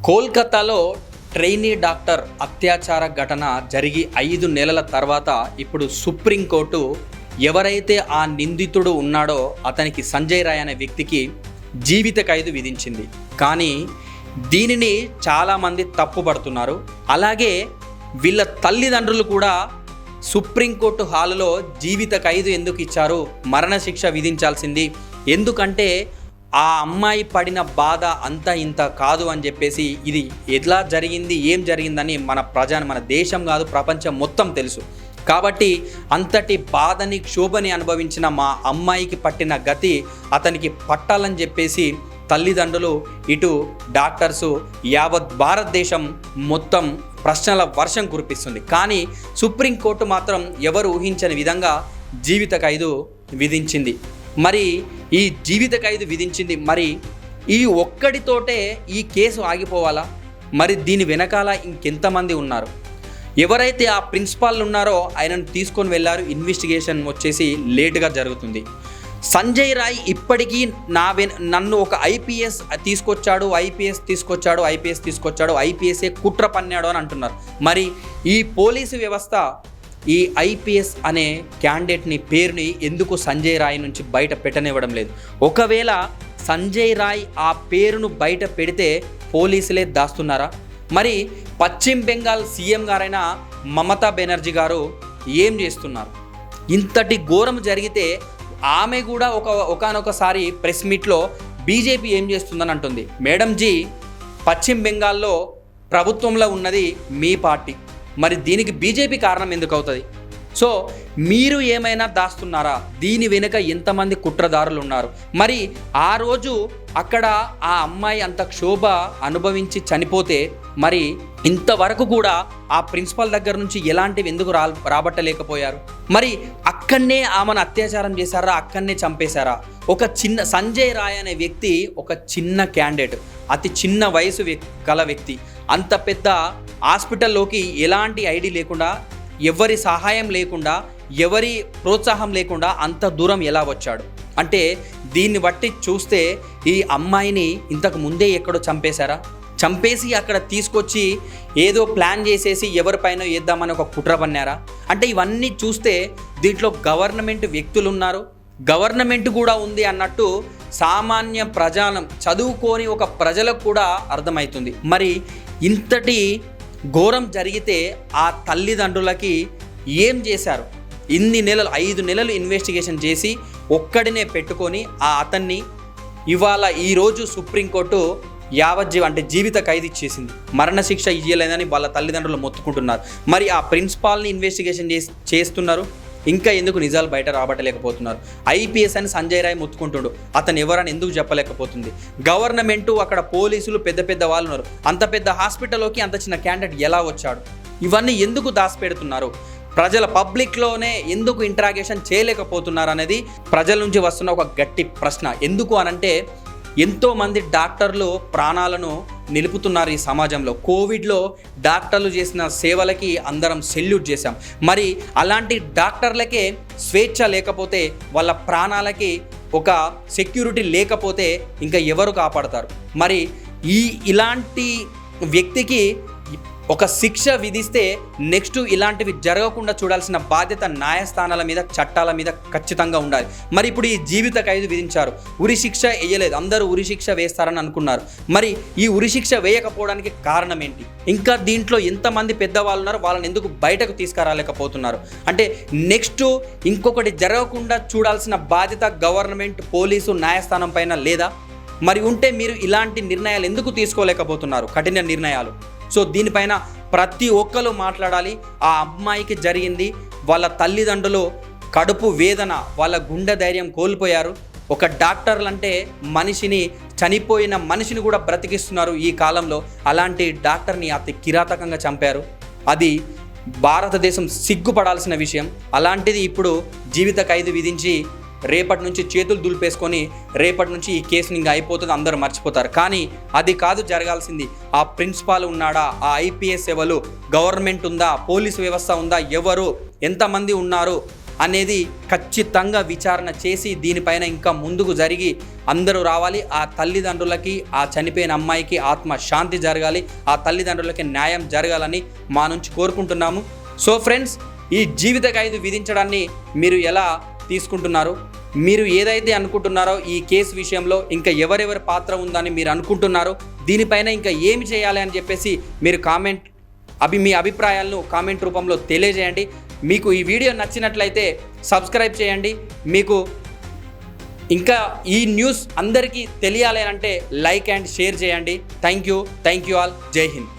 కోల్కతాలో trainee doctor అత్యాచార ఘటన జరిగి 5 నెలల తర్వాత ఇప్పుడు సుప్రీంకోర్టు ఎవరైతే ఆ నిందితుడు ఉన్నాడో అతనికి సంజయ్ రాయ్ అనే వ్యక్తికి జీవిత ఖైదు విధించింది. కానీ దీనిని చాలామంది తప్పుపడుతున్నారు. అలాగే వీళ్ళ తల్లిదండ్రులు కూడా సుప్రీంకోర్టు హాలులో జీవిత ఖైదు ఎందుకు ఇచ్చారు, మరణశిక్ష విధించాల్సింది, ఎందుకంటే ఆ అమ్మాయి పడిన బాధ అంత ఇంత కాదు అని చెప్పేసి ఇది ఎట్లా జరిగింది, ఏం జరిగిందని మన దేశం కాదు ప్రపంచం మొత్తం తెలుసు. కాబట్టి అంతటి బాధని క్షోభని అనుభవించిన మా అమ్మాయికి పట్టిన గతి అతనికి పట్టాలని చెప్పేసి తల్లిదండ్రులు, ఇటు డాక్టర్సు, యావత్ భారతదేశం మొత్తం ప్రశ్నల వర్షం కురిపిస్తుంది. కానీ సుప్రీంకోర్టు మాత్రం ఎవరు ఊహించని విధంగా జీవిత ఖైదు విధించింది. మరి ఈ జీవిత ఖైదు విధించింది, మరి ఈ ఒక్కడితోటే ఈ కేసు ఆగిపోవాలా? మరి దీని వెనకాల ఇంకెంతమంది ఉన్నారు? ఎవరైతే ఆ ప్రిన్సిపాల్ ఉన్నారో ఆయనను తీసుకొని వెళ్ళారు. ఇన్వెస్టిగేషన్ వచ్చేసి లేటుగా జరుగుతుంది. సంజయ్ రాయ్ ఇప్పటికీ నన్ను ఒక ఐపీఎస్ తీసుకొచ్చాడు, ఐపీఎస్ఏ కుట్ర పన్నాడు అని అంటున్నారు. మరి ఈ పోలీసు వ్యవస్థ ఈ ఐపీఎస్ అనే క్యాండిడేట్ని పేరుని ఎందుకు సంజయ్ రాయ్ నుంచి బయట పెట్టనివ్వడం లేదు? ఒకవేళ సంజయ్ రాయ్ ఆ పేరును బయట పెడితే పోలీసులే దాస్తున్నారా? మరి పశ్చిమ బెంగాల్ సీఎం గారైన మమతా బెనర్జీ గారు ఏం చేస్తున్నారు? ఇంతటి ఘోరం జరిగితే ఆమె కూడా ఒకానొకసారి ప్రెస్ మీట్లో బీజేపీ ఏం చేస్తుందని అంటుంది. మేడంజీ, పశ్చిమ బెంగాల్లో ప్రభుత్వంలో ఉన్నది మీ పార్టీ, మరి దీనికి బీజేపీ కారణం ఎందుకు అవుతుంది? సో మీరు ఏమైనా దాస్తున్నారా? దీని వెనుక ఎంతమంది కుట్రదారులు ఉన్నారు? మరి ఆ రోజు అక్కడ ఆ అమ్మాయి అంత క్షోభ అనుభవించి చనిపోతే మరి ఇంతవరకు కూడా ఆ ప్రిన్సిపల్ దగ్గర నుంచి ఎలాంటివి ఎందుకు రాబట్టలేకపోయారు? మరి అక్కడనే ఆమెను అత్యాచారం చేశారా? అక్కడనే చంపేశారా? ఒక చిన్న సంజయ్ రాయ్ అనే వ్యక్తి ఒక చిన్న క్యాండిడేట్, అతి చిన్న వయసు గల వ్యక్తి, అంత పెద్ద హాస్పిటల్లోకి ఎలాంటి ఐడి లేకుండా, ఎవరి సహాయం లేకుండా, ఎవరి ప్రోత్సాహం లేకుండా అంత దూరం ఎలా వచ్చాడు? అంటే దీన్ని బట్టి చూస్తే ఈ అమ్మాయిని ఇంతకు ముందే ఎక్కడో చంపేశారా? చంపేసి అక్కడ తీసుకొచ్చి ఏదో ప్లాన్ చేసేసి ఎవరిపైన వేద్దామని ఒక కుట్ర పన్నారా? అంటే ఇవన్నీ చూస్తే దీంట్లో గవర్నమెంట్ వ్యక్తులు ఉన్నారు, గవర్నమెంట్ కూడా ఉంది అన్నట్టు సామాన్య ప్రజానం, చదువుకోని ఒక ప్రజలకు కూడా అర్థమవుతుంది. మరి ఇంతటి ఘోరం జరిగితే ఆ తల్లిదండ్రులకి ఏం చేశారు? ఇన్ని నెలలు, 5 నెలలు ఇన్వెస్టిగేషన్ చేసి ఒక్కడినే పెట్టుకొని అతన్ని ఇవాళ ఈరోజు సుప్రీంకోర్టు జీవిత ఖైదు ఇచ్చేసింది. మరణశిక్ష ఇయ్యలేదని వాళ్ళ తల్లిదండ్రులు మొత్తుకుంటున్నారు. మరి ఆ ప్రిన్సిపాల్ని ఇన్వెస్టిగేషన్ చేస్తున్నారు, ఇంకా ఎందుకు నిజాలు బయట రాబట్టలేకపోతున్నారు? ఐపీఎస్ అని సంజయ్ రాయ్ మొత్తుకుంటుడు, అతను ఎవరని ఎందుకు చెప్పలేకపోతుంది? గవర్నమెంటు, అక్కడ పోలీసులు, పెద్ద పెద్ద వాళ్ళు ఉన్నారు. అంత పెద్ద హాస్పిటల్లోకి అంత చిన్న క్యాండిడేట్ ఎలా వచ్చాడు? ఇవన్నీ ఎందుకు దాచిపెడుతున్నారు? ప్రజల పబ్లిక్లోనే ఎందుకు ఇంటరాగేషన్ చేయలేకపోతున్నారు అనేది ప్రజల నుంచి వస్తున్న ఒక గట్టి ప్రశ్న. ఎందుకు అనంటే ఎంతోమంది డాక్టర్లు ప్రాణాలను నిలుపుతున్నారు ఈ సమాజంలో. కోవిడ్లో డాక్టర్లు చేసిన సేవలకి అందరం సెల్యూట్ చేశాం. మరి అలాంటి డాక్టర్లకే స్వేచ్ఛ లేకపోతే, వాళ్ళ ప్రాణాలకి ఒక సెక్యూరిటీ లేకపోతే ఇంకా ఎవరు కాపాడతారు? మరి ఇలాంటి వ్యక్తికి ఒక శిక్ష విధిస్తే నెక్స్ట్ ఇలాంటివి జరగకుండా చూడాల్సిన బాధ్యత న్యాయస్థానాల మీద, చట్టాల మీద ఖచ్చితంగా ఉండాలి. మరి ఇప్పుడు ఈ జీవిత ఖైదు విధించారు, ఉరి శిక్ష వేయలేదు. అందరూ ఉరి శిక్ష వేస్తారని అనుకున్నారు. మరి ఈ ఉరి శిక్ష వేయకపోవడానికి కారణం ఏంటి? ఇంకా దీంట్లో ఎంతమంది పెద్దవాళ్ళు ఉన్నారు, వాళ్ళని ఎందుకు బయటకు తీసుకురాలేకపోతున్నారు? అంటే నెక్స్ట్ ఇంకొకటి జరగకుండా చూడాల్సిన బాధ్యత గవర్నమెంట్, పోలీసు, న్యాయస్థానం పైన లేదా? మరి ఉంటే మీరు ఇలాంటి నిర్ణయాలు ఎందుకు తీసుకోలేకపోతున్నారు, కఠిన నిర్ణయాలు? సో దీనిపైన ప్రతి ఒక్కరు మాట్లాడాలి. ఆ అమ్మాయికి జరిగింది, వాళ్ళ తల్లిదండ్రులు కడుపు వేదన, వాళ్ళ గుండె ధైర్యం కోల్పోయారు. ఒక డాక్టర్లు అంటే చనిపోయిన మనిషిని కూడా బ్రతికిస్తున్నారు ఈ కాలంలో. అలాంటి డాక్టర్ని అతి కిరాతకంగా చంపారు. అది భారతదేశం సిగ్గుపడాల్సిన విషయం. అలాంటిది ఇప్పుడు జీవిత ఖైదు విధించి రేపటి నుంచి చేతులు దులిపేసుకొని రేపటి నుంచి ఈ కేసుని ఇంకా అయిపోతుంది, అందరూ మర్చిపోతారు. కానీ అది కాదు జరగాల్సింది. ఆ ప్రిన్సిపాల్ ఉన్నాడా, ఆ ఐపీఎస్ ఎవరు, గవర్నమెంట్ ఉందా, పోలీసు వ్యవస్థ ఉందా, ఎవరు, ఎంతమంది ఉన్నారు అనేది ఖచ్చితంగా విచారణ చేసి దీనిపైన ఇంకా ముందుకు జరిగి అందరూ రావాలి. ఆ తల్లిదండ్రులకి, ఆ చనిపోయిన అమ్మాయికి ఆత్మ శాంతి జరగాలి, ఆ తల్లిదండ్రులకి న్యాయం జరగాలని మా నుంచి కోరుకుంటున్నాము. సో ఫ్రెండ్స్, ఈ జీవిత ఖైదు విధించడాన్ని మీరు ఎలా తీసుకుంటున్నారు? మీరు ఏదైతే అనుకుంటున్నారో ఈ కేసు విషయంలో ఇంకా ఎవరెవరి పాత్ర ఉందని మీరు అనుకుంటున్నారో, దీనిపైన ఇంకా ఏమి చేయాలి అని చెప్పేసి మీరు మీ అభిప్రాయాలను కామెంట్ రూపంలో తెలియజేయండి. మీకు ఈ వీడియో నచ్చినట్లయితే సబ్స్క్రైబ్ చేయండి. మీకు ఇంకా ఈ న్యూస్ అందరికీ తెలియాలి అంటే లైక్ అండ్ షేర్ చేయండి. Thank you all. జై హింద్.